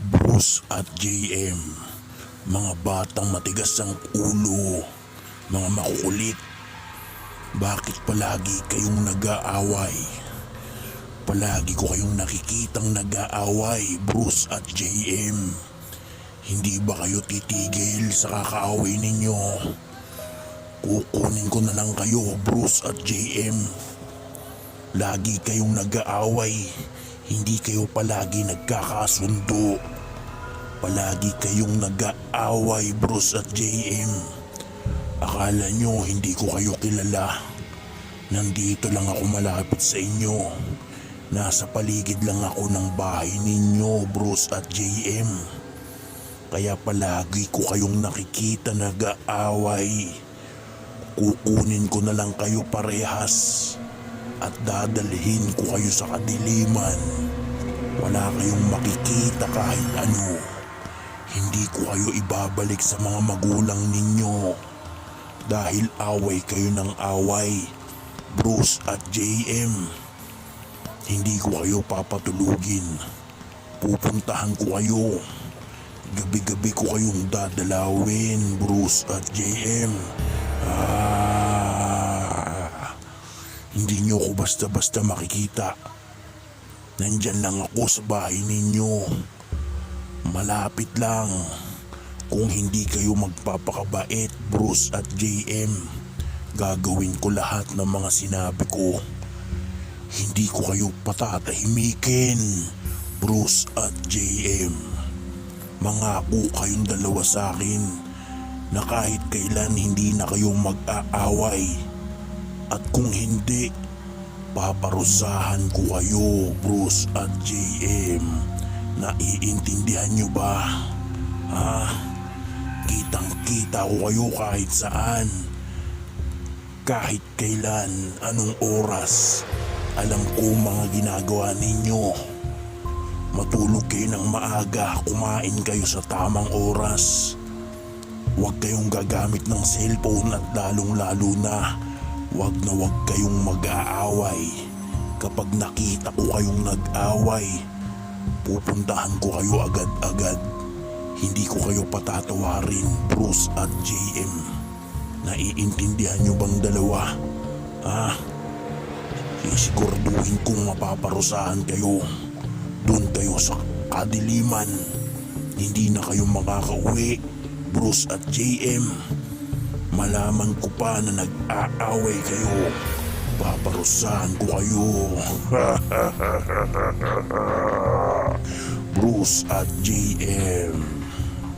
Bruce at JM, mga batang matigas ang ulo, mga makukulit. Bakit palagi kayong nag-aaway? Palagi ko kayong nakikitang nag-aaway, Bruce at JM. Hindi ba kayo titigil sa kakaaway ninyo? Kukunin ko na lang kayo, Bruce at JM. Lagi kayong nag-aaway, hindi kayo palagi nagkakasundo. Palagi kayong nag-aaway, Bruce at JM. Akala nyo hindi ko kayo kilala. Nandito lang ako malapit sa inyo. Nasa paligid lang ako ng bahay ninyo, Bruce at JM. Kaya palagi ko kayong nakikita nag-aaway. Kukunin ko na lang kayo parehas at dadalhin ko kayo sa kadiliman. Wala kayong makikita kahit ano. Hindi ko kayo ibabalik sa mga magulang ninyo dahil away kayo ng away, Bruce at JM. Hindi ko kayo papatulugin. Pupuntahan ko kayo. Gabi-gabi ko kayong dadalawin, Bruce at JM. Hindi nyo ko basta-basta makikita. Nandyan lang ako sa bahay ninyo. Malapit lang. Kung hindi kayo magpapakabait, Bruce at JM, gagawin ko lahat ng mga sinabi ko. Hindi ko kayo patatahimikin, Bruce at JM. Mangako kayong dalawa sa akin na kahit kailan hindi na kayo mag-aaway. At kung hindi, paparusahan ko kayo, Bruce at JM. Naiintindihan nyo ba? Kitang-kita ko kayo kahit saan. Kahit kailan, anong oras. Alam ko mga ginagawa ninyo. Matulog kayo ng maaga, kumain kayo sa tamang oras. Huwag kayong gagamit ng cellphone at lalong-lalo na wag kayong mag-aaway. Kapag nakita ko kayong nag-aaway, pupuntahan ko kayo agad-agad. Hindi ko kayo patatawarin, Bruce at JM. Naiintindihan nyo bang dalawa? Sisiguraduhin kong mapaparusahan kayo. Doon kayo sa kadiliman. Hindi na kayo makakauwi, Bruce at JM. Malaman ko pa na nag-aaway kayo. Paparusahan ko kayo. Bruce at JM.